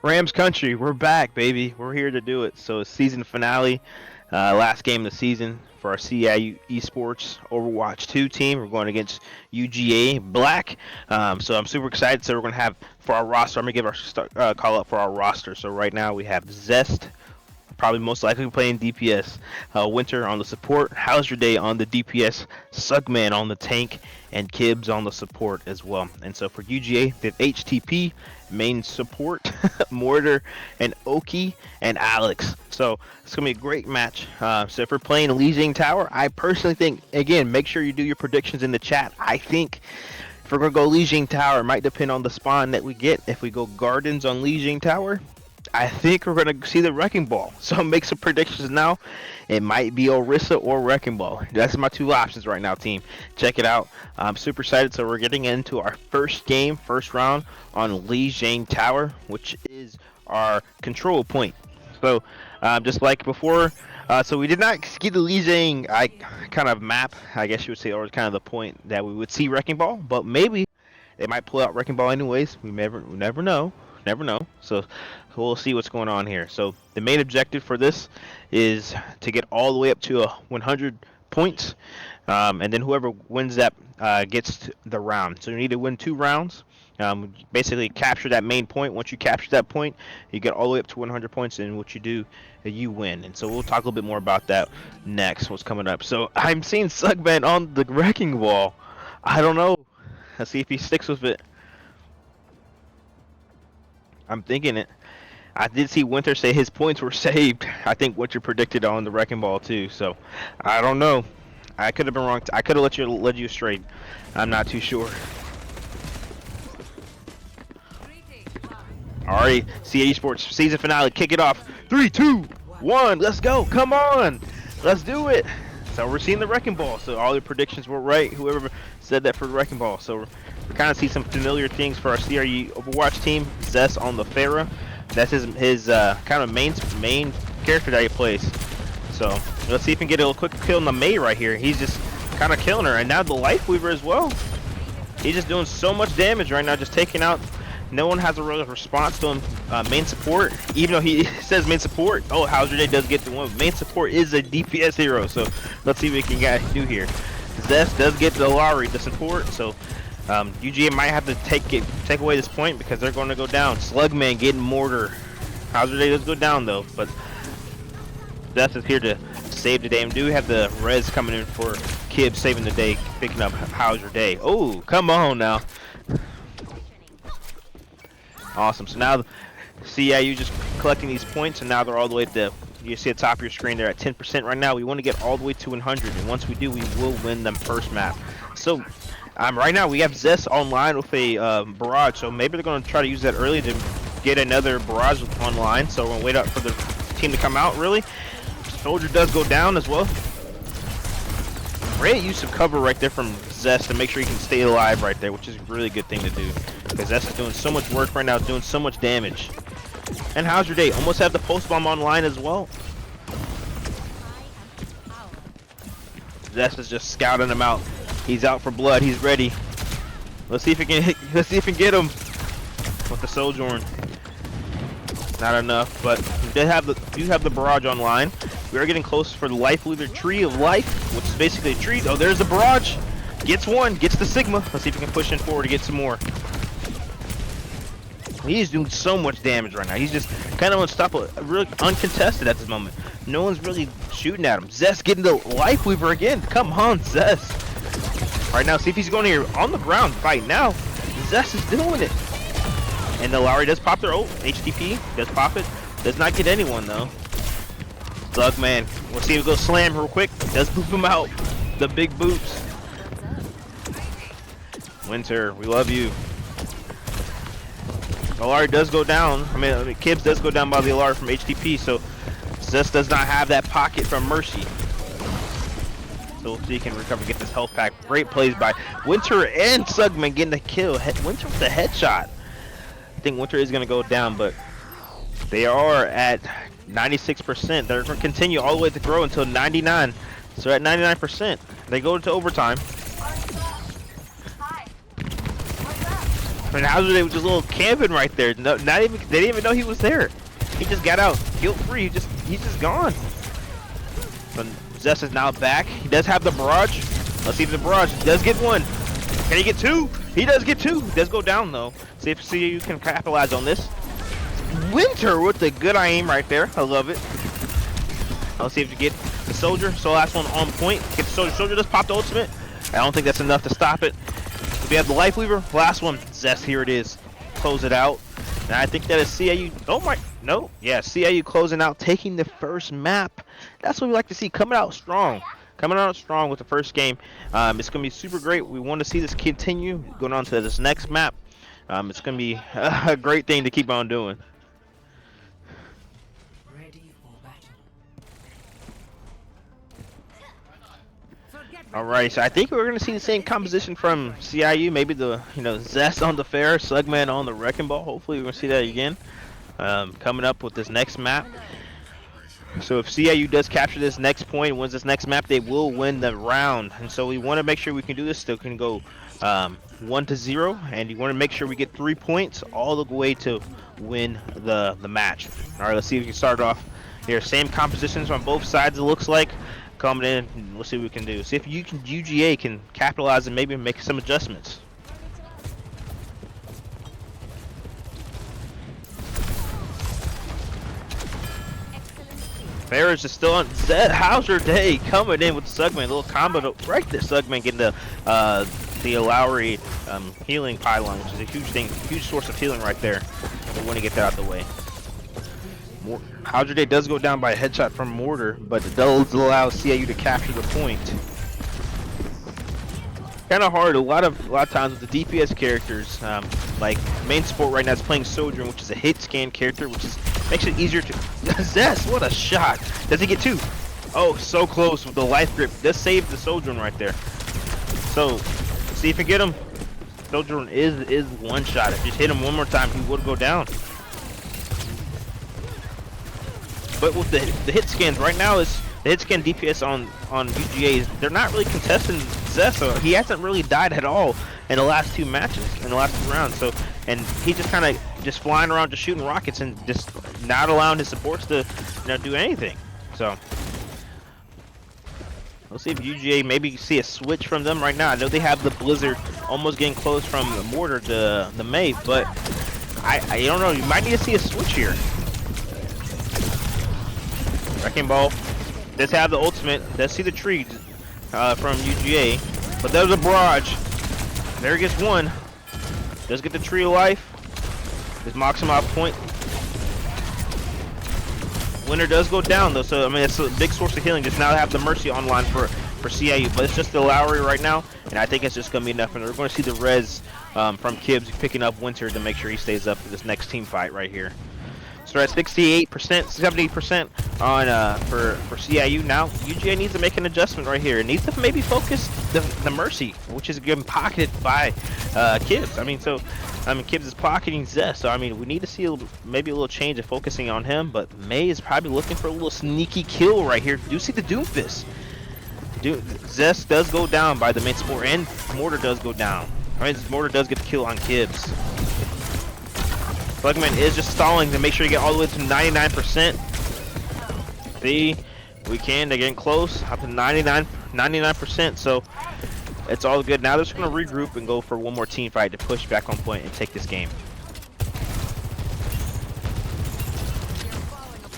Rams country, we're back, baby. We're here to do it. So, season finale, last game of the season for our CIU Esports Overwatch 2 team. We're going against UGA Black. So, I'm super excited. So, we're going to have for our roster. I'm going to give our call up for our roster. So, right now we have Zest, probably most likely playing DPS. Winter on the support. How's your day on the DPS? Sugman on the tank, and Kibbs on the support as well. And so for UGA, they have HTP, main support, Mortar, and Oki, and Alex. So it's gonna be a great match. So if we're playing Legion Tower, I personally think, again, make sure you do your predictions in the chat. I think if we're gonna go Legion Tower, it might depend on the spawn that we get. If we go Gardens on Legion Tower, I think we're gonna see the Wrecking Ball. So make some predictions now. It might be Orisa or Wrecking Ball. That's my two options right now, team. Check it out. I'm super excited. So we're getting into our first game, first round on Legion Tower, which is our control point. So just like before, so we did not get the Legion kind of map, I guess you would say, or kind of the point that we would see Wrecking Ball, but maybe they might pull out Wrecking Ball anyways. We never know. Never know. So we'll see what's going on here. So the main objective for this is to get all the way up to 100 points, and then whoever wins that gets the round. So you need to win 2 rounds. Basically capture that main point. Once you capture that point, you get all the way up to 100 points, and what you do, you win. And so we'll talk a little bit more about that next. What's coming up? So I'm seeing Sugman on the Wrecking Ball. I don't know. Let's see if he sticks with it. I'm thinking it. I did see Winter say his points were saved. I think Winter predicted on the Wrecking Ball too. So I don't know. I could have been wrong. I could have led you straight. I'm not too sure. Alright, CIU Esports season finale. Kick it off. 3, 2, 1. Let's go. Come on. Let's do it. So we're seeing the Wrecking Ball. So all the predictions were right. Whoever said that for the Wrecking Ball. So we kind of see some familiar things for our CRU Overwatch team. Zest on the Pharah. That's his kind of main character that he plays. So let's see if we can get a quick kill on the Mei right here. He's just kind of killing her. And now the Life Weaver as well. He's just doing so much damage right now, just taking out. No one has a real response to him. Main support, even though he says main support. Oh, How's Your Day does get the one. Main support is a DPS hero, so let's see what we can do here. Zest does get the Lowry, the support, so UGA might have to take away this point because they're going to go down. Slugman getting Mortar. How's Your Day does go down though, but Zest is here to save the day. And do have the res coming in for Kibbs saving the day, picking up How's Your Day. Oh, come on now. Awesome. So now CIU just collecting these points, and now they're all the way to, you see at the top of your screen, they're at 10% right now. We want to get all the way to 100, and once we do, we will win them first map. So right now we have Zest online with a barrage, so maybe they're going to try to use that early to get another barrage online. So we're going to wait up for the team to come out, really. Soldier does go down as well. Great use of cover right there from Zest to make sure he can stay alive right there, which is a really good thing to do. Because Zest is doing so much work right now, doing so much damage. And How's Your Day? Almost have the post bomb online as well. Zest is just scouting him out. He's out for blood. He's ready. Let's see if he can hit. Let's see if we can get him with the Sojourn. Not enough, but we do have the barrage online. We are getting close for the Life Leader Tree of Life, which is basically a tree. Oh, there's the barrage. Gets one. Gets the Sigma. Let's see if we can push in forward to get some more. He's doing so much damage right now. He's just kind of unstoppable, really uncontested at this moment. No one's really shooting at him. Zest getting the Life Weaver again. Come on, Zest. Right now, see if he's going here on the ground right now. Zest is doing it. And the Lowry does pop their ult. HTP does pop it. Does not get anyone though. Slugman. We'll see if we go slam real quick. Does boop him out. The big boops. Winter, we love you. Alar does go down. I mean, Kibbs does go down by the Alar from HTP, so Zest does not have that pocket from Mercy. So we'll see if he can recover, get this health pack. Great plays by Winter and Sugman getting the kill. Winter with the headshot. I think Winter is going to go down, but they are at 96%. They're going to continue all the way to grow until 99. So at 99%, they go to overtime. And Hauser Day was just a little camping right there. No, not even they didn't even know he was there. He just got out guilt free. He's just gone. But Zest is now back. He does have the barrage. Let's see if the barrage does get one. Can he get two? He does get two. He does go down though. See if CIU can capitalize on this. Winter with the good aim right there. I love it. Let's see if you get the soldier. So last one on point. Get the soldier. Soldier just popped the ultimate. I don't think that's enough to stop it. We have the life weaver. Last one. Zest. Here it is. Close it out. And I think that is CIU. Oh my. No. Yeah. CIU closing out, taking the first map. That's what we like to see. Coming out strong. Coming out strong with the first game. It's going to be super great. We want to see this continue. Going on to this next map. It's going to be a great thing to keep on doing. Alright, so I think we're going to see the same composition from CIU. Maybe the, Zest on the fair, Slugman on the Wrecking Ball. Hopefully we're going to see that again. Coming up with this next map. So if CIU does capture this next point, wins this next map, they will win the round. And so we want to make sure we can do this. Still can go 1-0, and you want to make sure we get 3 points all the way to win the match. All right, let's see if we can start off here. Same compositions on both sides, it looks like. Coming in, we'll see what we can do. See if UGA can capitalize and maybe make some adjustments. Ferris is still on. Zed Hauser Day coming in with the Sugman. A little combo right there. Sugman getting the Lowry healing pylon, which is a huge thing, huge source of healing right there. We want to get that out of the way. Hauser Day does go down by a headshot from Mortar, but it does allow CIU to capture the point. Kind of hard a lot of times with the DPS characters. Like main support right now is playing Sojourn, which is a hit scan character, which makes it easier to. Zest, what a shot! Does he get two? Oh, so close with the life grip. Does save the Sojourn right there. So, see if you get him. Sojourn is one shot. If you just hit him one more time, he would go down. But with the hit scans right now, is the hit scan DPS on UGAs, they're not really contesting Zest, so he hasn't really died at all in the last two matches, in the last 2 rounds. So, and he just kind of just flying around, just shooting rockets, and just not allowing his supports to do anything. So, let's see if UGA maybe see a switch from them right now. I know they have the Blizzard almost getting close from the Mortar to the May, but I don't know. You might need to see a switch here. Wrecking Ball does have the ultimate. Does see the tree from UGA, but there's a barrage. There gets one. Does get the tree of life. Just knocks him off point. Winner does go down though, so I mean it's a big source of healing. Just now have the Mercy online for CIU, but it's just the Lowry right now, and I think it's just gonna be enough. And we're going to see the res from Kibbs picking up Winter to make sure he stays up for this next team fight right here. So at 68%, 70% on for CIU now. UGA needs to make an adjustment right here. It needs to maybe focus the Mercy, which is getting pocketed by Kibbs. I mean, Kibbs is pocketing Zest. So I mean, we need to see maybe a little change of focusing on him. But May is probably looking for a little sneaky kill right here. Do you see the Doomfist? Zest does go down by the main support, and Mortar does go down. Right, Mortar does get the kill on Kibbs. Slugman is just stalling to make sure you get all the way to 99%. See, they're getting close, up to 99%, so it's all good. Now they're just going to regroup and go for one more team fight to push back on point and take this game.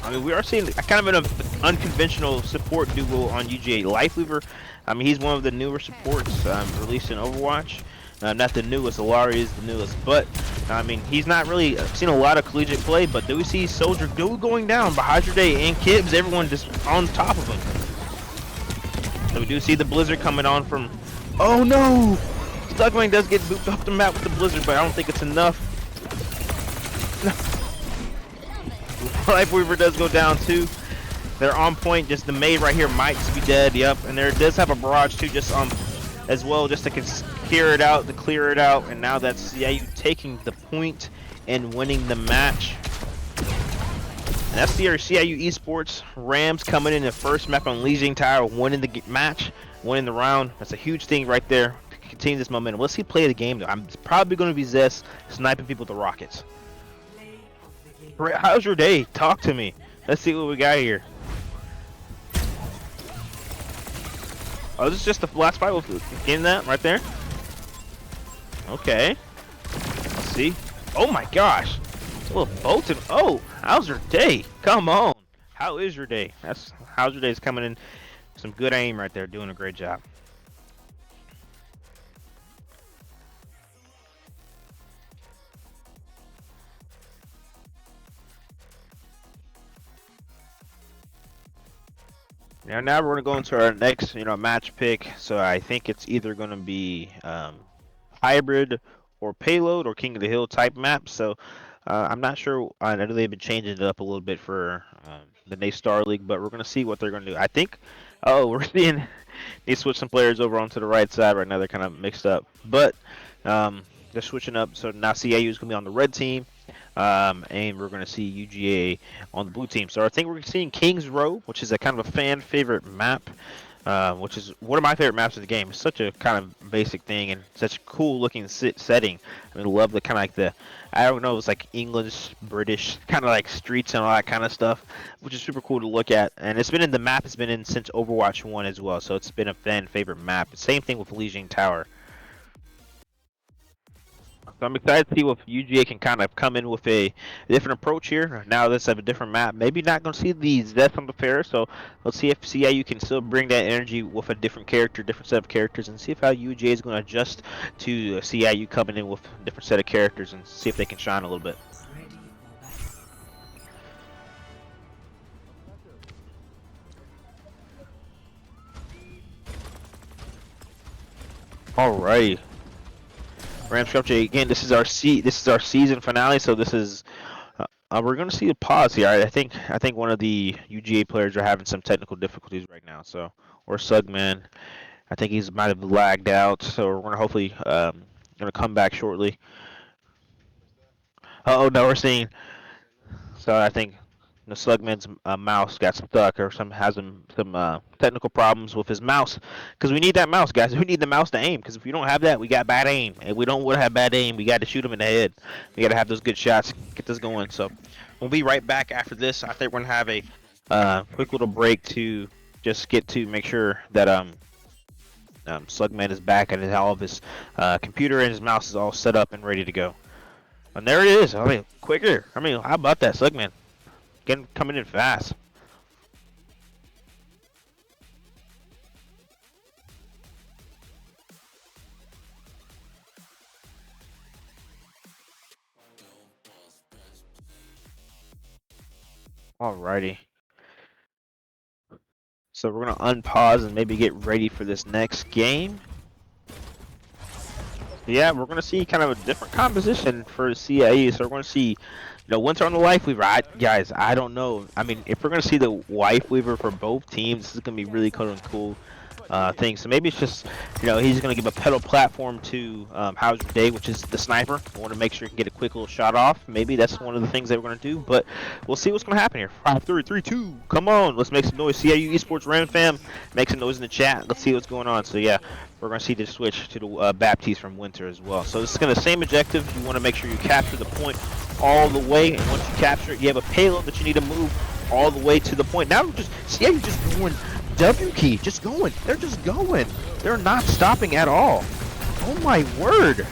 I mean, we are seeing kind of an unconventional support duo on UGA. Lifeweaver, I mean, he's one of the newer supports released in Overwatch. Not the newest, Alari is the newest, but I mean, he's not really seen a lot of collegiate play, but do we see Soldier going down by Hydra Day and Kibbs, everyone just on top of him. So we do see the Blizzard coming on from, oh no! Slugman does get booped off the map with the Blizzard, but I don't think it's enough. Lifeweaver does go down too. They're on point, just the maid right here might just be dead, yep, and there does have a barrage too, just as well, just to clear it out, and now that's CIU taking the point and winning the match. And that's the CIU Esports Rams coming in the first map on Legion Tower, winning the match, winning the round. That's a huge thing right there. continue this momentum. Let's see play of the game though. I'm probably going to be Zest sniping people with the rockets. How's your day? Talk to me. Let's see what we got here. Oh, this is just the last fight. We'll getting that right there. Okay. Let's see. Oh my gosh. A little Bolton. Oh, how's your day? Come on. How is your day? How's your day? Is coming in. Some good aim right there. Doing a great job. Now we're gonna go into our next, match pick. So I think it's either gonna be hybrid or payload or King of the Hill type map. So I'm not sure. I know they've been changing it up a little bit for the Nate Star League, but we're gonna see what they're gonna do. I think. Oh, we're seeing they switch some players over onto the right side right now. They're kind of mixed up, but they're switching up. So now CIU is gonna be on the red team. And we're going to see UGA on the blue team. So I think we're seeing Kings Row, which is a kind of a fan favorite map, which is one of my favorite maps of the game. It's such a kind of basic thing and such a cool looking setting. I mean, I love the kind of like the, I don't know, it's like English, British, kind of like streets and all that kind of stuff, which is super cool to look at. And it's been in the map, it's been in since Overwatch 1 as well. So it's been a fan favorite map. Same thing with Legion Tower. So I'm excited to see if UGA can kind of come in with a different approach here. Now let's have a different map. Maybe not going to see these deaths on the fair, so let's see if CIU can still bring that energy with a different character, different set of characters, and see if how UGA is going to adjust to CIU coming in with a different set of characters and see if they can shine a little bit. Alright. Rams update again. This is our season finale. So this is we're going to see a pause here. I think one of the UGA players are having some technical difficulties right now. So or Sugman, I think he's might have lagged out. So we're going to hopefully going to come back shortly. Oh no, we're seeing. So I think the Slugman's mouse got stuck or has some technical problems with his mouse, because we need that mouse, guys. We need the mouse to aim, because if we don't have that, we got bad aim, and we don't want to have bad aim. We got to shoot him in the head. We got to have those good shots, get this going. So we'll be right back after this. I think we're gonna have a quick little break to just make sure that Slugman is back and all of his computer and his mouse is all set up and ready to go. And there it is. I mean, quicker. I mean, how about that, Slugman? Coming in fast. Alrighty. So we're gonna unpause and maybe get ready for this next game. Yeah, we're gonna see kind of a different composition for CIE. So we're gonna see, Winter on the Life Weaver. Guys, I don't know. I mean, if we're gonna see the Wife Weaver for both teams, this is gonna be really cool thing. So maybe it's just, he's gonna give a pedal platform to How's Your Day, which is the sniper. I want to make sure he can get a quick little shot off. Maybe that's one of the things that we're gonna do. But we'll see what's gonna happen here. 5, 3, 3, 2. Come on, let's make some noise. CIU Esports Rams fam, make some noise in the chat. Let's see what's going on. So yeah. We're going to see the switch to the Baptiste from Winter as well. So this is going to same objective. You want to make sure you capture the point all the way, and once you capture it, you have a payload that you need to move all the way to the point. Now CIU just going W key, just going. They're just going. They're not stopping at all. Oh my word.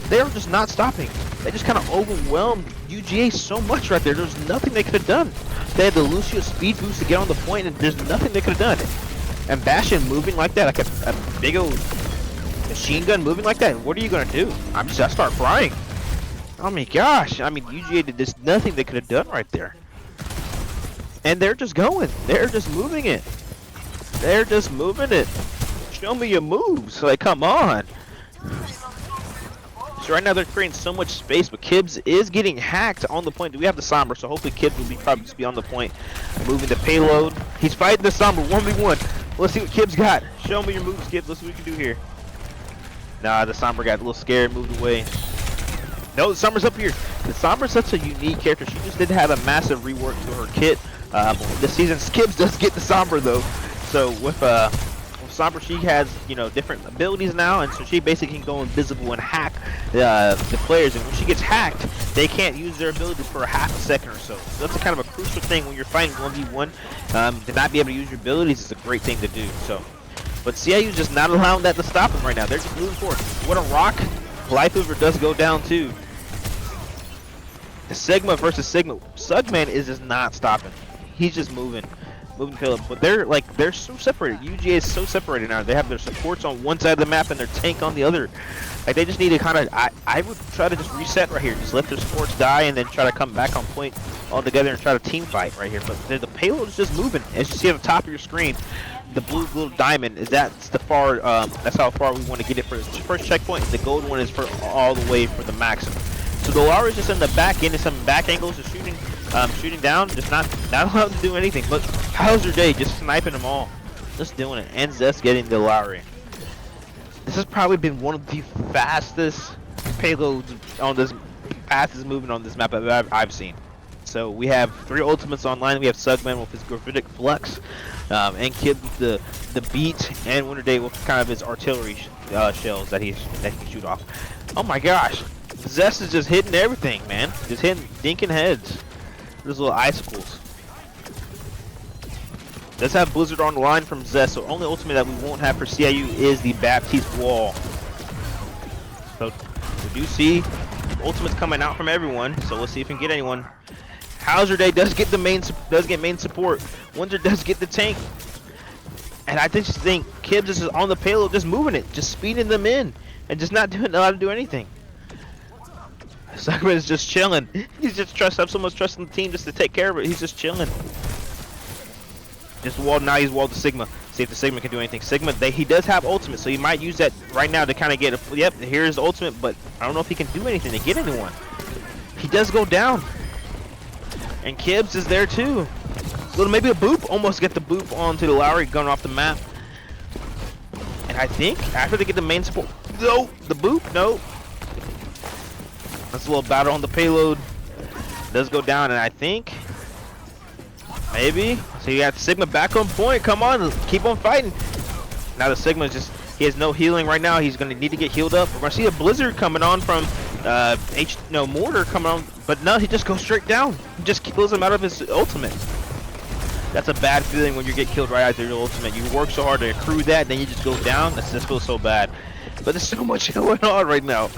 They're just not stopping. They just kind of overwhelmed UGA so much right there. There's nothing they could have done. They had the Lucio speed boost to get on the point, and there's nothing they could have done. And Bastion moving like that, like a big old machine gun moving like that, what are you gonna do? I start frying. Oh my gosh, I mean, UGA did this, nothing they could have done right there. And they're just going, they're just moving it. They're just moving it. Show me your moves, like come on. So right now they're creating so much space, but Kibbs is getting hacked on the point. We have the Somber, so hopefully Kibbs will probably just be on the point, moving the payload. He's fighting the Somber 1v1. Let's see what Kibbs got. Show me your moves, Kibbs. Let's see what we can do here. Nah, the Somber got a little scared, moved away. No, the Somber's up here. The Somber's such a unique character. She just did have a massive rework to her kit. This season, Kibbs does get the Somber though. So with Stomper, she has, you know, different abilities now, and so she basically can go invisible and hack the players. And when she gets hacked, they can't use their ability for a half a second or so. So that's a kind of a crucial thing when you're fighting 1v1. To not be able to use your abilities is a great thing to do. So, but CIU is just not allowing that to stop them right now. They're just moving forward. What a rock! Life Hoover does go down too. The Sigma versus Sigma. Sugman is just not stopping. He's just moving payload. But they're so separated. UGA is so separated now. They have their supports on one side of the map and their tank on the other. Like, they just need to kind of, I would try to just reset right here. Just let their supports die and then try to come back on point all together and try to team fight right here. But the payload is just moving. As you see at the top of your screen, the blue little diamond is that's how far we want to get it for the first checkpoint. The gold one is for all the way for the maximum. So the Lara's just in the back, getting some back angles, just shooting down, just not allowed to do anything. But how's your day? Just sniping them all, just doing it. And Zest getting the Lowry. This has probably been one of the fastest payloads on this, fastest movement on this map I've seen. So we have 3 ultimates online. We have Sugman with his Gravitic Flux, and Kid with the Beat, and Winter Day with kind of his artillery shells that he can shoot off. Oh my gosh, Zest is just hitting everything, man. Just dinking heads. Those little icicles. Let's have Blizzard on the line from Zest. So only ultimate that we won't have for CIU is the Baptiste Wall. So we do see ultimates coming out from everyone. So let's see if we can get anyone. Hauser Day does get main support. Winter does get the tank. And I just think Kibbs is on the payload, just moving it, just speeding them in, and just not allowed to do anything. Sugman is just chilling. He's just have so much trust in the team just to take care of it. He's just chilling. Just walled, now he's walled the Sigma. See if the Sigma can do anything. Sigma, he does have ultimate, so he might use that right now to kind of get a, yep, here's the ultimate, but I don't know if he can do anything to get anyone. He does go down. And Kibbs is there too. Little maybe a boop, almost get the boop onto the Lowry gun off the map. And I think after they get the main support, no, the boop, no. That's a little battle on the payload. Does go down, and I think maybe. So you got Sigma back on point. Come on, keep on fighting. Now the Sigma is just, he has no healing right now. He's gonna need to get healed up. We're gonna see a Blizzard coming on from Mortar coming on, but no, he just goes straight down. He just kills him out of his ultimate. That's a bad feeling when you get killed right after your ultimate. You work so hard to accrue that, then you just go down. That just feels so bad. But there's so much going on right now.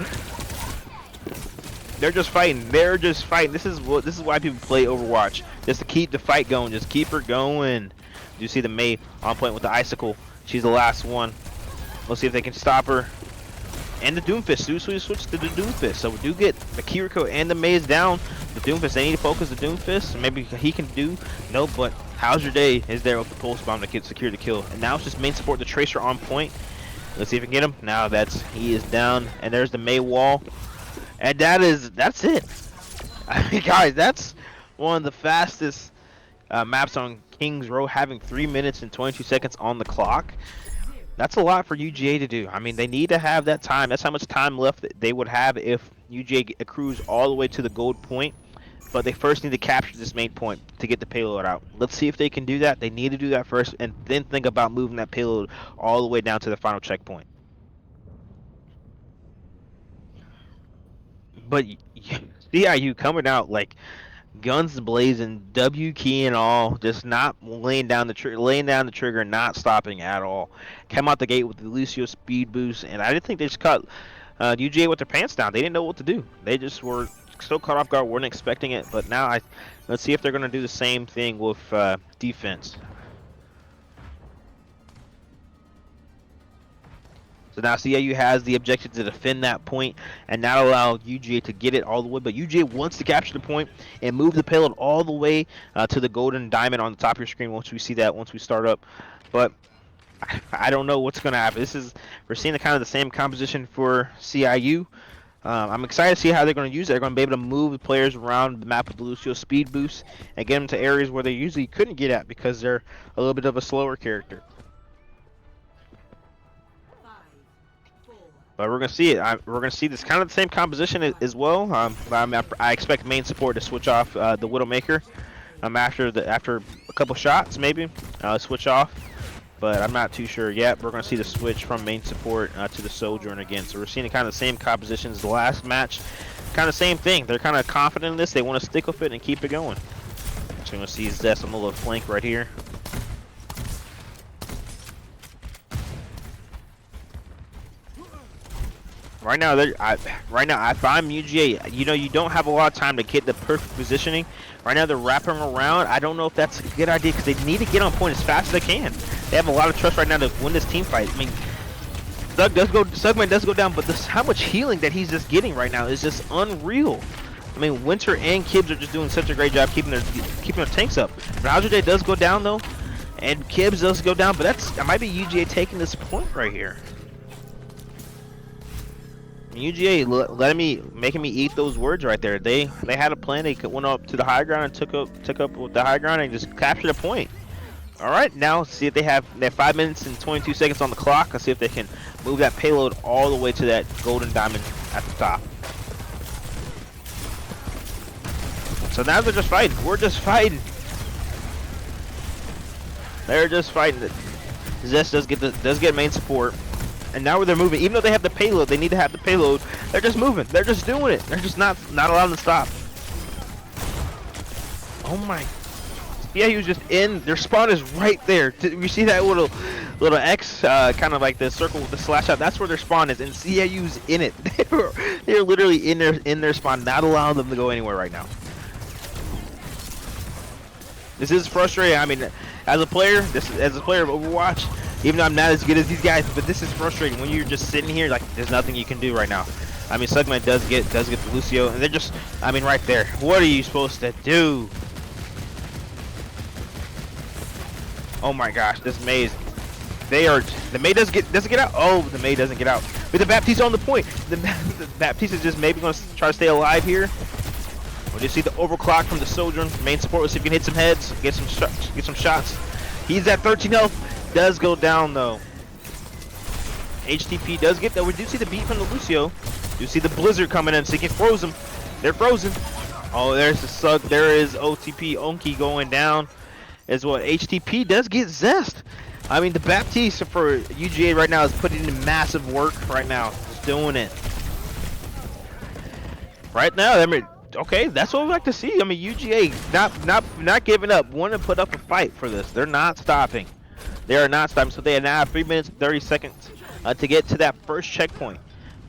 They're just fighting. They're just fighting. This is why people play Overwatch. Just to keep the fight going. Just keep her going. You see the Mei on point with the icicle. She's the last one. We'll see if they can stop her. And the Doomfist. We switch to the Doomfist. So we do get the Kiriko and the Mei is down. The Doomfist, they need to focus the Doomfist. Maybe he can do. No, but How's Your Day is there with the Pulse Bomb to secure the kill. And now it's just main support the Tracer on point. Let's see if we can get him. Now he is down. And there's the Mei wall. And that's it. I mean, guys, that's one of the fastest maps on Kings Row, having 3 minutes and 22 seconds on the clock. That's a lot for UGA to do. I mean, they need to have that time. That's how much time left that they would have if UGA accrues all the way to the gold point. But they first need to capture this main point to get the payload out. Let's see if they can do that. They need to do that first, and then think about moving that payload all the way down to the final checkpoint. But CIU coming out like guns blazing, W key and all, just not laying down the trigger, not stopping at all. Came out the gate with the Lucio speed boost, and I didn't think they just caught UGA with their pants down. They didn't know what to do. They just were still caught off guard, weren't expecting it. But now let's see if they're gonna do the same thing with defense. So now CIU has the objective to defend that point and not allow UGA to get it all the way. But UGA wants to capture the point and move the payload all the way to the golden diamond on the top of your screen once we see that, once we start up. But I don't know what's going to happen. We're seeing kind of the same composition for CIU. I'm excited to see how they're going to use it. They're going to be able to move the players around the map with the Lucio speed boost and get them to areas where they usually couldn't get at because they're a little bit of a slower character. But we're gonna see it. We're gonna see this kind of the same composition as well. I expect main support to switch off the Widowmaker after a couple shots, maybe switch off. but I'm not too sure yet. We're going to see the switch from main support to the Sojourn again. So we're seeing kind of the same composition as the last match. Kind of same thing. They're kind of confident in this. They want to stick with it and keep it going. So we're going to see Zest on the little flank right here. Right now, if I'm UGA, you know, you don't have a lot of time to get the perfect positioning. Right now, they're wrapping around. I don't know if that's a good idea because they need to get on point as fast as they can. They have a lot of trust right now to win this team fight. I mean, Sugman does go down, but how much healing that he's just getting right now is just unreal. I mean, Winter and Kibbs are just doing such a great job keeping their tanks up. Bowser Day does go down though, and Kibbs does go down, but that might be UGA taking this point right here. UGA making me eat those words right there. They had a plan. They went up to the high ground and took up with the high ground and just captured a point. All right, now see if they have 5 minutes and 22 seconds on the clock. Let's see if they can move that payload all the way to that golden diamond at the top. So now they're just fighting. We're just fighting. They're just fighting. Zest does get main support. And now they're moving. Even though they have the payload, they need to have the payload. They're just moving. They're just doing it. They're just not allowing them to stop. Oh my. CIU's just in. Their spawn is right there. You see that little X, kind of like the circle with the slash out? That's where their spawn is, and CIU's in it. They're literally in their spawn, not allowing them to go anywhere right now. This is frustrating. I mean, as a player of Overwatch, even though I'm not as good as these guys, but this is frustrating when you're just sitting here like there's nothing you can do right now. I mean, Sugman does get the Lucio, and they're just, I mean, right there. What are you supposed to do? Oh my gosh, this maze. The May doesn't get out. Oh, the May doesn't get out. But the Baptiste on the point. The Baptiste is just maybe going to try to stay alive here. We'll just see the overclock from the Sojourn. Main support, let's see if we can hit some heads, get some shots. He's at 13 health. Does go down though. HTP does get that. We do see the beat from the Lucio. You see the Blizzard coming in, so he can froze them. They're frozen. Oh, there's the Sug. There is OTP Onky going down. As well, HTP does get Zest. I mean, the Baptiste for UGA right now is putting in massive work right now. Just doing it. Right now, I mean, okay, that's what we like to see. I mean, UGA not giving up. Want to put up a fight for this. They're not stopping. They are not stopping. So they now have 3 minutes and 30 seconds to get to that first checkpoint.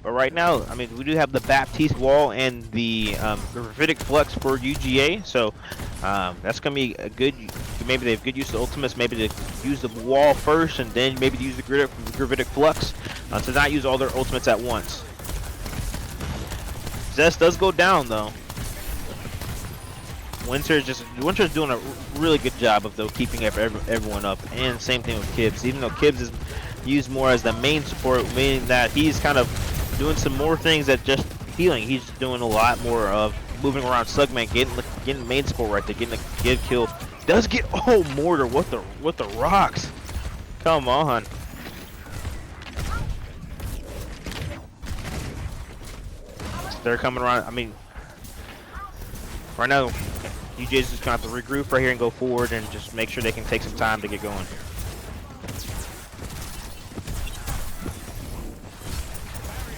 But right now, I mean, we do have the Baptiste wall and the Gravitic Flux for UGA. So that's going to be a good, maybe they have good use of the ultimates. Maybe they use the wall first and then maybe use the Gravitic Flux to not use all their ultimates at once. Zest does go down though. Winter's doing a really good job of though keeping everyone up, and same thing with Kibbs. Even though Kibbs is used more as the main support, meaning that he's kind of doing some more things that just healing. He's doing a lot more of moving around Sugman, getting main support right there, getting a good kill. Does get Mortar with the rocks. Come on. They're coming around. I mean, right now, UJ's just gonna have to regroup right here and go forward and just make sure they can take some time to get going.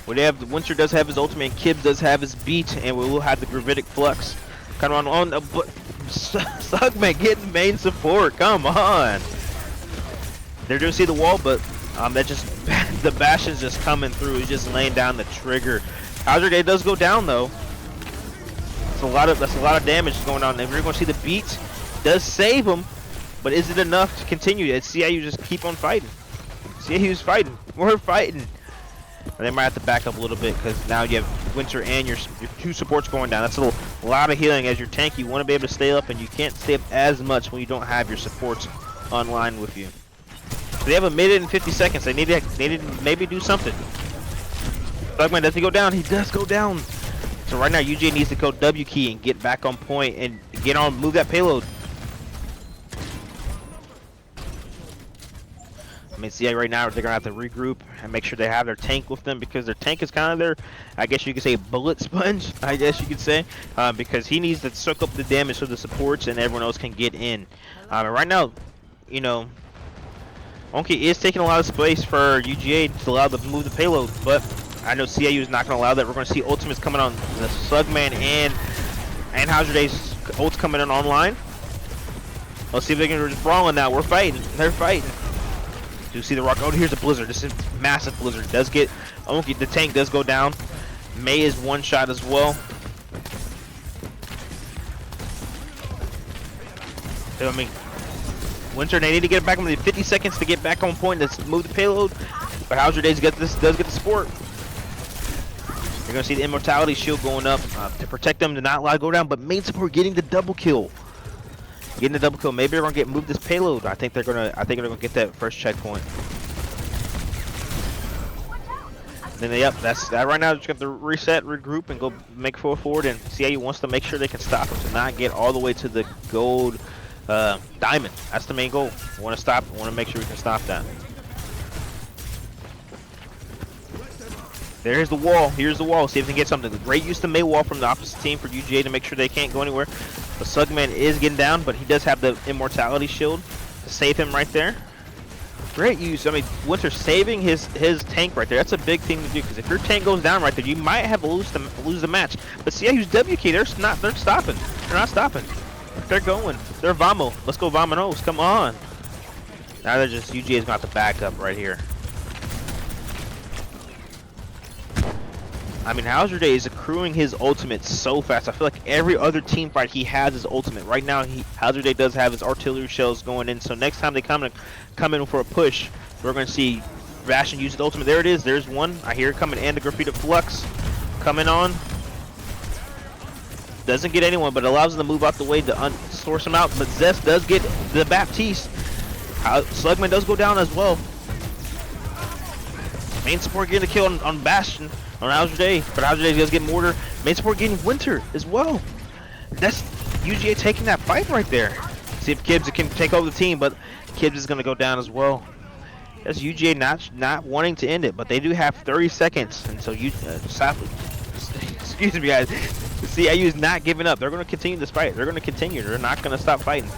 Well, they have Winter does have his ultimate, and Kibbs does have his beat, and we will have the Gravitic Flux. Kind of on but Sugman getting main support. Come on. They're gonna see the wall, but that just the bash is just coming through. He's just laying down the trigger. Hazard Day does go down though. That's a lot of damage going on. And we're going to see the beat does save him, but is it enough to continue? It's CIU just keep on fighting. CIU's fighting. We're fighting. And they might have to back up a little bit because now you have Winter and your two supports going down. That's a lot of healing. As your tank, you want to be able to stay up, and you can't stay up as much when you don't have your supports online with you. So they have a minute and 50 seconds. They need to maybe do something. Bugman, does he go down? He does go down. So right now, UJ needs to go W key and get back on point and move that payload. I mean, see, right now they're gonna have to regroup and make sure they have their tank with them, because their tank is kind of their, I guess you could say, bullet sponge. I guess you could say, because he needs to soak up the damage so the supports and everyone else can get in. Right now, you know, Monkey is taking a lot of space for UGA to allow them to move the payload, but I know CIU is not going to allow that. We're going to see ultimates coming on the Slugman and Howzer Day's ults coming in online. Let's see if they can just brawling now. We're fighting. They're fighting. Do you see the rock? Oh, here's a blizzard. This is a massive blizzard. Does get Monkey. The tank does go down. May is one shot as well. I mean, Winter, they need to get back on the 50 seconds to get back on point. Let's move the payload. But Howzer Days does get the support. You're going to see the immortality shield going up to protect them, to not allow it to go down. But main support getting the double kill. Getting the double kill. Maybe they're going to move this payload. I think they're going to get that first checkpoint. Then that's that right now. Just got to reset, regroup, and go make forward. And CIU wants to make sure they can stop them to not get all the way to the gold diamond. That's the main goal. We want to stop. We want to make sure we can stop that. There's the wall. Here's the wall. See if they can get something. Great use the May wall from the opposite team for UGA to make sure they can't go anywhere. The Slugman is getting down, but he does have the immortality shield to save him right there. Great use. I mean, Winter saving his tank right there. That's a big thing to do, because if your tank goes down right there, you might have to lose the match. But CIU's WK, they're stopping. They're not stopping. They're going. They're Vamo. Let's go Vamonos. Come on. Now they're just UGA's got the backup right here. I mean, Howzer Day is accruing his ultimate so fast. I feel like every other team fight he has his ultimate. Right now, Howzer Day does have his artillery shells going in. So next time they come in for a push, we're going to see Bastion use his ultimate. There it is. There's one. I hear it coming in. The Graffiti Flux coming on. Doesn't get anyone, but allows them to move out the way to source him out. But Zest does get the Baptiste. Slugman does go down as well. Main support getting a kill on Bastion. On Howzer Day, but Howzer Day does get mortar. Main support getting Winter as well. That's UGA taking that fight right there. See if Kibbs can take over the team, but Kibbs is going to go down as well. That's UGA not wanting to end it, but they do have 30 seconds, and so excuse me, guys. The CIU is not giving up. They're going to continue this fight. They're going to continue. They're not going to stop fighting.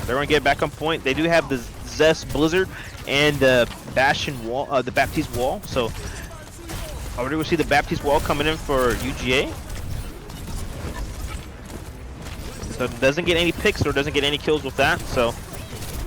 They're going to get back on point. They do have the Zest Blizzard and the Bastion wall, the Baptiste wall. So. Already we see the Baptiste wall coming in for UGA. So it doesn't get any picks or doesn't get any kills with that. So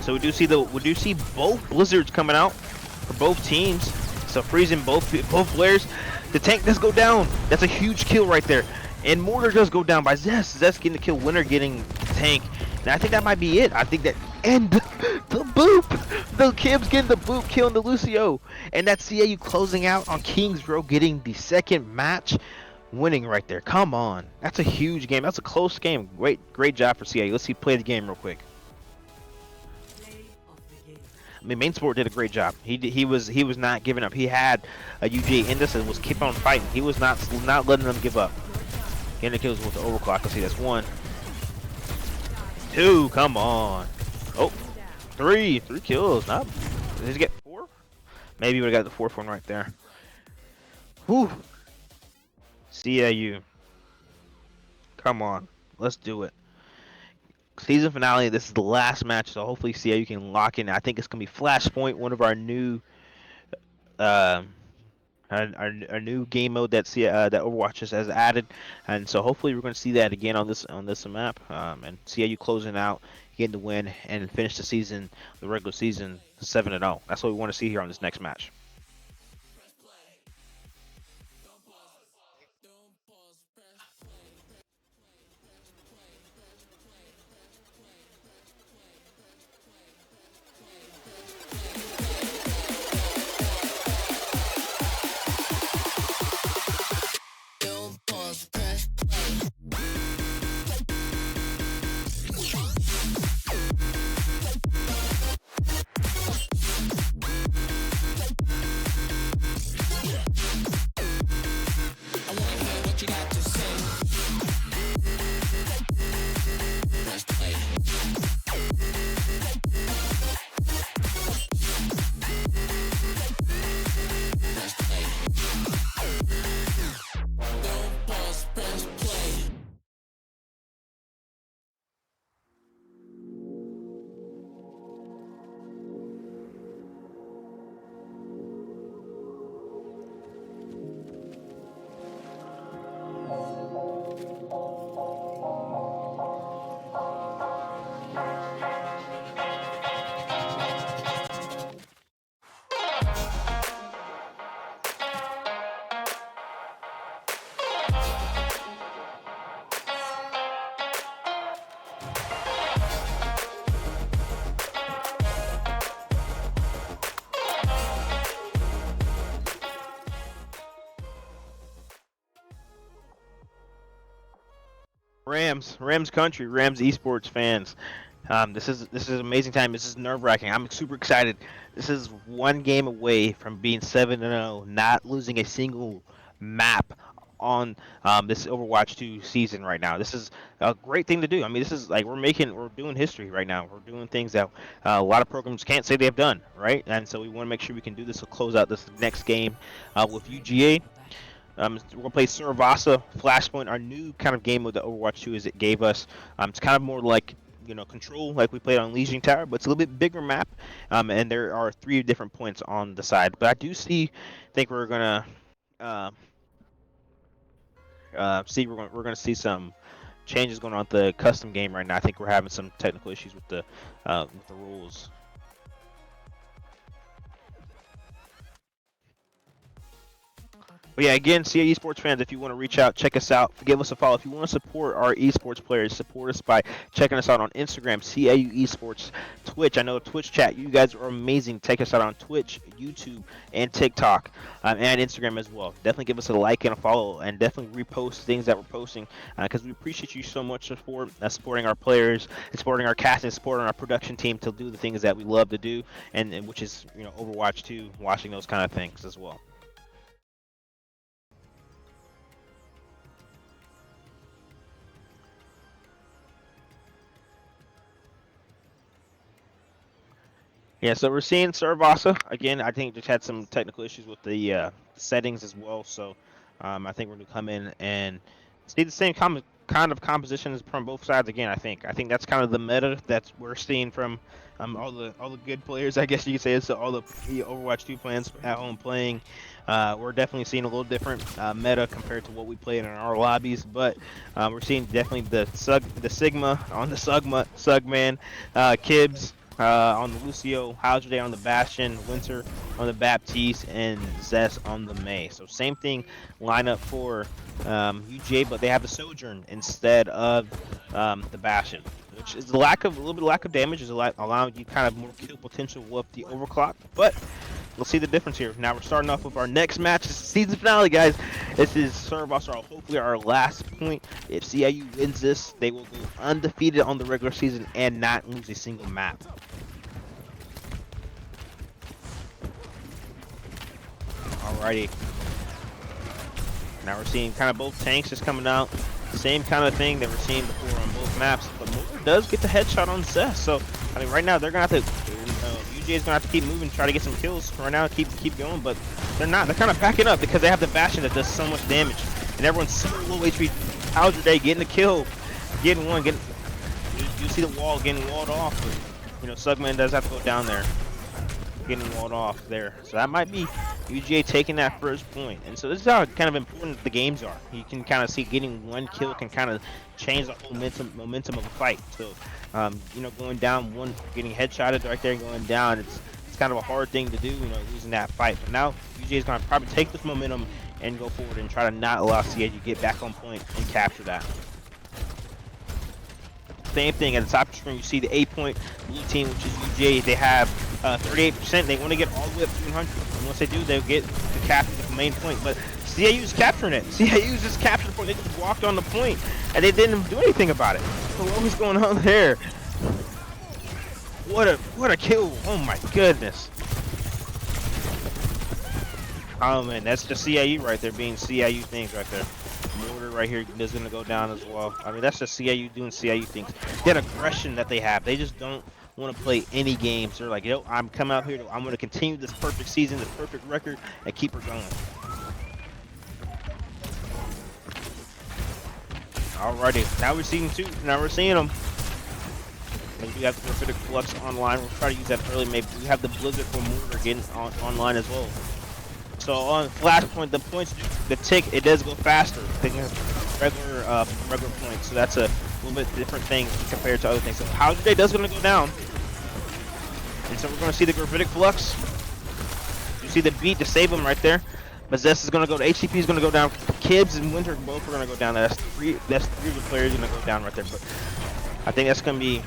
we do see both blizzards coming out for both teams. So freezing both players. The tank does go down. That's a huge kill right there. And mortar does go down by Zest. Zest getting the kill. Winter getting tank. And I think that might be it. I think that the boop. The Kibbs getting the boop, killing the Lucio. And that's CIU closing out on Kings Row, getting the second match winning right there. Come on. That's a huge game. That's a close game. Great job for CIU. Let's see play the game real quick. I mean, main support did a great job. He was not giving up. He had a UGA in this and was keep on fighting. He was not letting them give up. Getting the kills with the overclock. Let's see, that's 1, 2. Come on. Oh, 3 kills. Not. Did he get 4? Maybe we got the 4th one right there. Whew. CIU. Come on, let's do it. Season finale. This is the last match, so hopefully CIU can lock in. I think it's gonna be Flashpoint, one of our new, our new game mode that that Overwatch has added, and so hopefully we're gonna see that again on this map. And CIU closing out, getting the win, and finish the season, the regular season, 7-0. That's what we want to see here on this next match. Rams country, Rams esports fans. This is an amazing time. This is nerve-wracking. I'm super excited. This is one game away from being 7-0, not losing a single map on this Overwatch 2 season right now. This is a great thing to do. I mean, this is like we're doing history right now. We're doing things that a lot of programs can't say they've done, right? And so we want to make sure we can do this to close out this next game with UGA. We're gonna play Survasa Flashpoint, our new kind of game with the Overwatch 2 is it gave us. It's kind of more like control like we played on Legion Tower, but it's a little bit bigger map. And there are 3 different points on the side. But I do think we're gonna uh, we're gonna see some changes going on with the custom game right now. I think we're having some technical issues with the rules. But yeah, again, CIU Esports fans, if you want to reach out, check us out, give us a follow. If you want to support our esports players, support us by checking us out on Instagram, CIU Esports, Twitch. I know Twitch chat, you guys are amazing. Take us out on Twitch, YouTube, and TikTok, and Instagram as well. Definitely give us a like and a follow, and definitely repost things that we're posting, because we appreciate you so much for supporting our players, supporting our cast, and supporting our production team to do the things that we love to do, and which is Overwatch 2, watching those kind of things as well. Yeah, so we're seeing Saravasa again. I think just had some technical issues with the settings as well. So I think we're gonna come in and see the same kind of compositions from both sides again. I think that's kind of the meta that we're seeing from all the good players. I guess you could say it's all the Overwatch 2 plans at home playing. We're definitely seeing a little different meta compared to what we played in our lobbies, but we're seeing definitely the Sigma on the Sugman, Kibs on the Lucio, Howard on the Bastion, Winter on the Baptiste, and Zest on the May. So same thing lineup for UGA, but they have the Sojourn instead of the Bastion, which is a little bit of lack of damage, is allowing you kind of more kill potential with the overclock. But we'll see the difference here. Now we're starting off with our next match. It's the season finale, guys. This is Survivor, hopefully our last point. If CIU wins this, they will go undefeated on the regular season and not lose a single map. Alrighty. Now we're seeing kind of both tanks just coming out. Same kind of thing that we're seeing before on both maps. But Motor does get the headshot on Zest. So, I mean, right now they're going to have to... UGA is going to have to keep moving, try to get some kills right now, keep going, but they're not. They're kind of backing up because they have the Bastion that does so much damage, and everyone's so low HP. How's your day? Getting the kill, getting one, you see the wall getting walled off. But, Sugman does have to go down there, getting walled off there. So that might be UGA taking that first point. And so this is how kind of important the games are. You can kind of see getting one kill can kind of change the whole momentum of a fight. So going down one, getting headshotted right there and going down, it's kind of a hard thing to do, losing that fight. But now UGA is going to probably take this momentum and go forward and try to not allow CIU to get back on point and capture that. Same thing at the top of the screen, you see the 8-point blue team, which is UGA. They have 38%. They want to get all the way up to 200. And once they do, they'll get to capture the main point. But CIU is capturing it. CIU just captured the point. They just walked on the point, and they didn't do anything about it. So what was going on there? What a kill! Oh my goodness! Oh man, that's just CIU right there, being CIU things right there. Mortar right here is going to go down as well. I mean, that's just CIU doing CIU things. That aggression that they have, they just don't want to play any games. They're like, I'm coming out here, I'm going to continue this perfect season, this perfect record, and keep her going. Alrighty, now we're seeing two. Now we're seeing them. We do have the Prophetic Flux online. We'll try to use that early. Maybe we have the Blizzard for Mortar getting online as well. So on Flashpoint, the points, the tick, it does go faster than regular points. So that's a little bit different thing compared to other things. So How's Your Day does going to go down. And so we're going to see the Gravitic Flux. You see the beat to save him right there. But Zest is going to go, the HCP is going to go down. Kibs and Winter both are going to go down. That's three of the players going to go down right there. But I think that's going to be,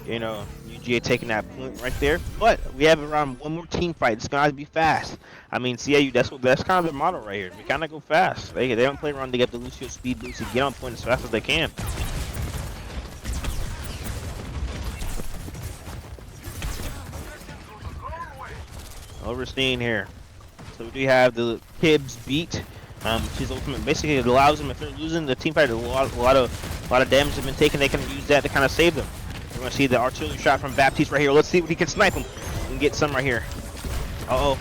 UGA taking that point right there. But we have around one more team fight. It's going to have to be fast. I mean, CIU, that's kind of their motto right here. We kind of go fast. They don't play around. They get the Lucio speed boost and get on point as fast as they can. overseeing here. So we do have the Kibs beat. His ultimate basically it allows them, if they're losing the team fight, a lot of damage has been taken. They can use that to kind of save them. We're gonna see the artillery shot from Baptiste right here. Let's see if he can snipe him. We can get some right here. Uh-oh.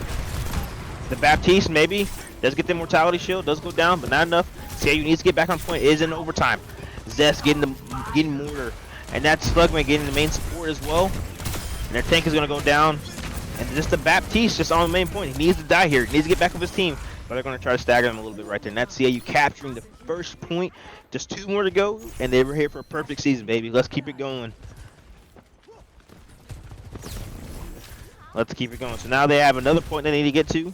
The Baptiste maybe does get the mortality shield, does go down, but not enough. CIU needs to get back on point. It is in overtime. Zest getting mortar, and that's Slugman getting the main support as well. And their tank is gonna go down. And just the Baptiste just on the main point. He needs to die here. He needs to get back with his team. But they're going to try to stagger him a little bit right there. And that's CIU capturing the first point. Just 2 more to go. And they were here for a perfect season, baby. Let's keep it going. Let's keep it going. So now they have another point they need to get to.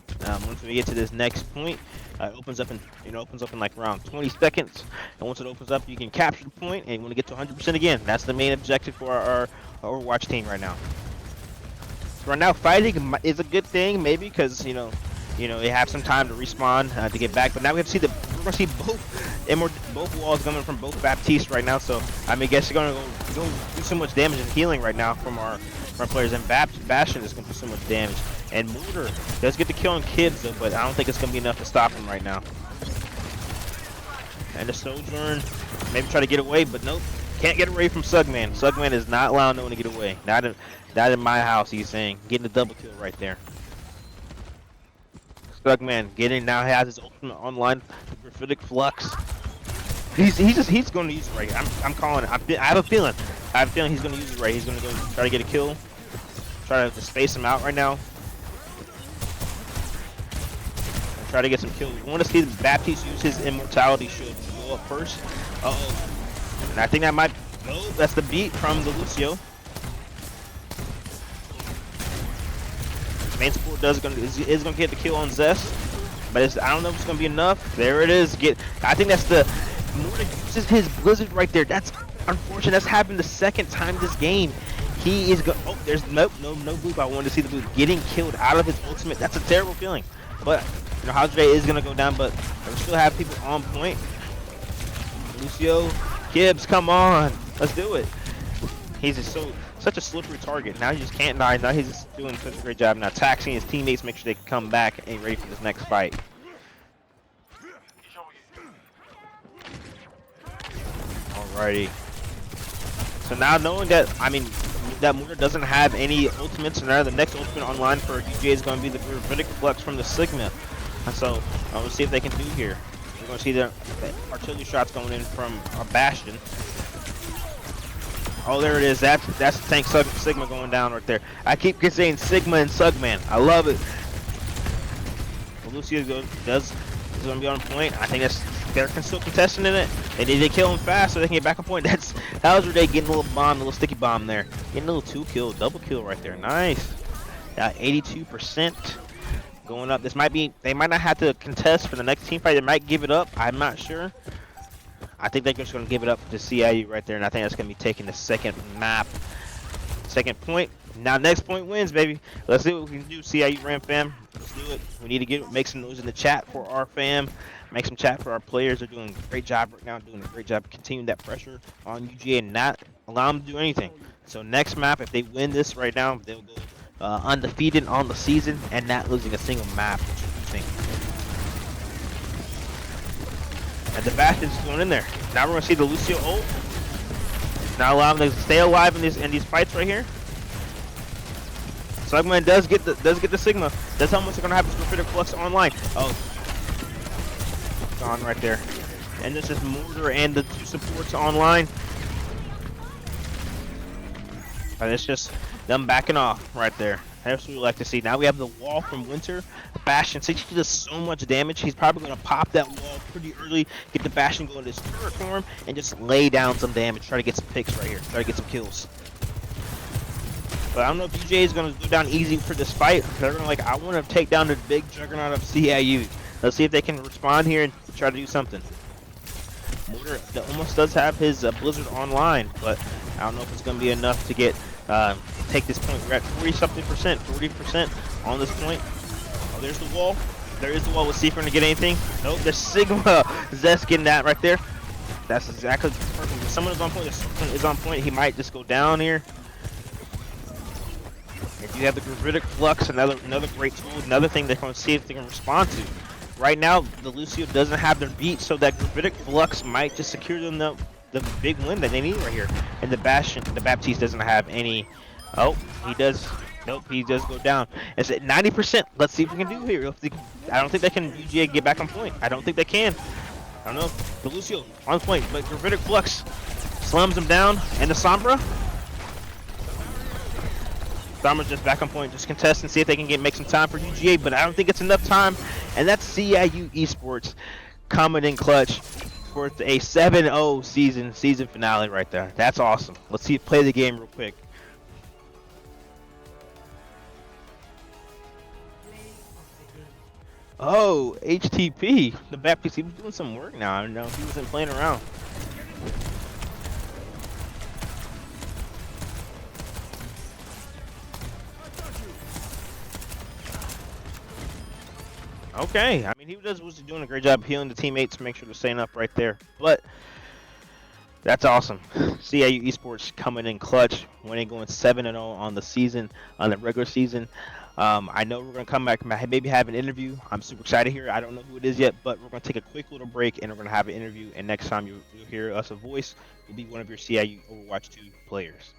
Once we get to this next point, it opens up in like around 20 seconds. And once it opens up, you can capture the point. And you want to get to 100% again. That's the main objective for our Overwatch team right now. Right now, fighting is a good thing, maybe because you know, they have some time to respawn to get back. But now we're gonna see both walls coming from both Baptiste right now. So I mean, I guess they're gonna go do so much damage and healing right now from our players. And Bastion is gonna do so much damage. And Mortar does get the kill on Kibs though, but I don't think it's gonna be enough to stop him right now. And the Sojourn maybe try to get away, but nope, can't get away from Sugman. Sugman is not allowing no one to get away. Not in my house, he's saying. Getting a double kill right there. Sugman now has his ultimate online, the Graphitic Flux. He's going to use it right here. I'm calling it. I have a feeling he's going to use it right. He's going to go try to get a kill. Try to space him out right now. And try to get some kills. We want to see the Baptiste use his immortality shield to go up first. Uh-oh. And I think that might... No, that's the beat from the Lucio. Main support is gonna get the kill on Zest, but I don't know if it's gonna be enough. There it is. I think that's the Mortar uses his blizzard right there. That's unfortunate. That's happened the second time this game. He is oh, there's no blue. I wanted to see the blue getting killed out of his ultimate. That's a terrible feeling. But you know, Hajre is gonna go down, but we still have people on point. Lucio, Kibs, come on, let's do it. He's just such a slippery target. Now he just can't die. Now he's just doing such a great job. Now taxing his teammates, make sure they can come back and ready for this next fight. Alrighty. So now knowing that, I mean, that Mortar doesn't have any ultimates, and now the next ultimate online for UGA is going to be the Graphitic Flux from the Sigma. And so we'll see if they can do here. We're going to see the artillery shots going in from a Bastion. Oh, there it is. That's Tank Sigma going down right there. I keep saying Sigma and Sugman. I love it. Well, Lucio is going to be on point. I think they're still contesting in it. They need to kill him fast so they can get back on point. That was where they getting a little sticky bomb there. Getting a little 2-kill, double kill right there. Nice. Got 82% going up. They might not have to contest for the next team fight. They might give it up. I'm not sure. I think they're just going to give it up to CIU right there, and I think that's going to be taking the second map. Second point. Now next point wins, baby. Let's see what we can do, CIU Ram fam. Let's do it. We need to make some noise in the chat for our fam. Make some chat for our players. They're doing a great job right now, doing a great job continuing that pressure on UGA and not allow them to do anything. So next map, if they win this right now, they'll go undefeated on the season and not losing a single map, which is interesting. And the Bastion's going in there. Now we're gonna see the Lucio ult. Now allow them to stay alive in these fights right here. Sugman does get the Sigma. That's how much they're gonna have this Graphitic Flux online. Oh, gone right there. And this is Mortar and the 2 supports online. And it's just them backing off right there. That's what we like to see. Now we have the wall from Winter. Bastion, since he does so much damage, he's probably going to pop that wall pretty early, get the Bastion going to his turret form, and just lay down some damage. Try to get some picks right here. Try to get some kills. But I don't know if UJ is going to go down easy for this fight. They're going to I want to take down the big juggernaut of CIU. Let's see if they can respond here and try to do something. Mortar almost does have his Blizzard online, but I don't know if it's going to be enough to get take this point. We're at 40% on this point. Oh, there's the wall. There is the wall. Let's see if we're going to get anything. Nope, there's Sigma. Zest getting that right there. That's exactly perfect. If someone is on point, if someone is on point, he might just go down here. If you have the gravitic flux, another great tool, another thing they're going to see if they can respond to. Right now, the Lucio doesn't have their beat, so that gravitic flux might just secure them the big win that they need right here. And the Baptiste doesn't have any. Oh, he does. Nope, he does go down. It's at 90%. Let's see if we can do here. I don't think they can UGA get back on point. I don't think they can. I don't know. The Lucio on point, but gravitic flux slams him down, and the Sombra. Sombra's just back on point, just contest and see if they can make some time for UGA, but I don't think it's enough time. And that's CIU Esports coming in clutch for a 7-0 season finale right there. That's awesome. Let's play the game real quick. Oh, HTP. The Baptiste, he was doing some work now. I don't know. He wasn't playing around. Okay, I mean he was doing a great job healing the teammates, make sure they're staying up right there. But that's awesome. CIU Esports coming in clutch, winning, going 7-0 on the season, on the regular season. I know we're gonna come back, maybe have an interview. I'm super excited here. I don't know who it is yet, but we're gonna take a quick little break and we're gonna have an interview. And next time you'll hear us a voice, will be one of your CIU Overwatch 2 players.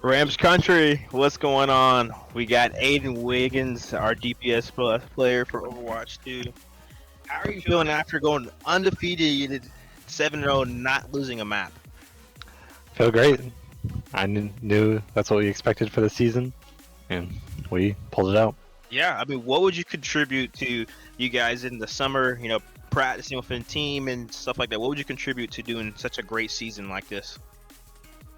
Rams country, what's going on? We got Aiden Wiggins, our DPS plus player for Overwatch 2. How are you feeling after going undefeated 7-0, not losing a map? Feel great. I knew that's what we expected for the season, and we pulled it out. Yeah, I mean, what would you contribute to you guys in the summer, practicing with a team and stuff like that? What would you contribute to doing such a great season like this?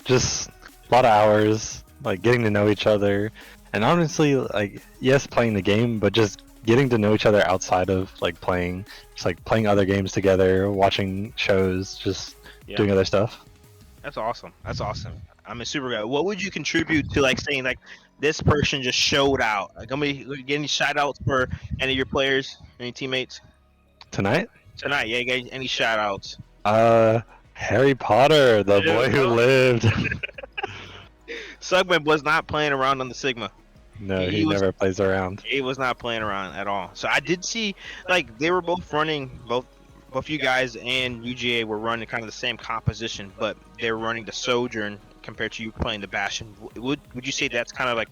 Just a lot of hours, like getting to know each other, and honestly, like, yes, playing the game, but just getting to know each other outside of like playing, just like playing other games together, watching shows, just doing other stuff. That's awesome. I'm a super guy. What would you contribute to, like, saying like this person just showed out? Like, get any shout outs for any of your players, any teammates Tonight, yeah, you guys, any shout outs? Harry Potter, the boy who lived. Sugman was not playing around on the Sigma. No, he never plays around. He was not playing around at all. So I did see, like, they were both running, both you guys and UGA were running kind of the same composition, but they were running the Sojourn compared to you playing the Bastion. Would you say that's kind of like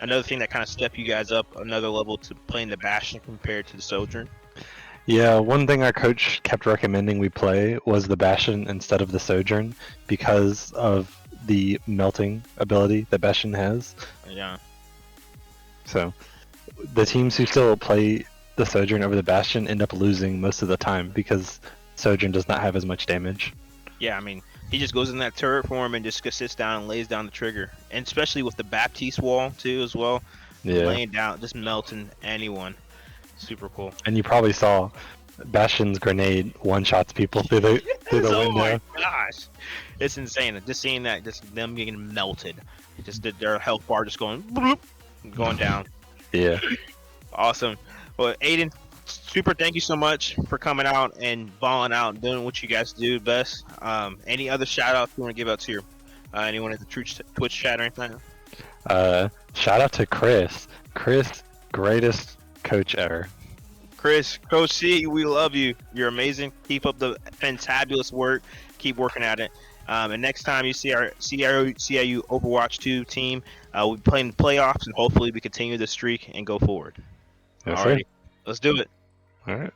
another thing that kind of stepped you guys up another level to playing the Bastion compared to the Sojourn? Yeah, one thing our coach kept recommending we play was the Bastion instead of the Sojourn because of the melting ability that Bastion has. Yeah. So the teams who still play the Sojourn over the Bastion end up losing most of the time because Sojourn does not have as much damage. Yeah, I mean, he just goes in that turret form and just sits down and lays down the trigger. And especially with the Baptiste wall, too, as well. Yeah. Laying down, just melting anyone. Super cool. And you probably saw Bastion's grenade one-shots people through the Oh window. my gosh. It's insane. Just seeing that, just them getting melted. Just their health bar just going, bloop, going down. Yeah. Awesome. Well, Aiden, super thank you so much for coming out and balling out and doing what you guys do best. Any other shout outs you want to give out to your anyone at the Twitch chat or anything? Shout out to Chris. Chris, greatest coach ever. Chris, Coach C, we love you. You're amazing. Keep up the fantabulous work. Keep working at it. And next time you see our CIU Overwatch 2 team, we'll be playing the playoffs, and hopefully we continue the streak and go forward. Yes, Alrighty, sir. let's do it. All right.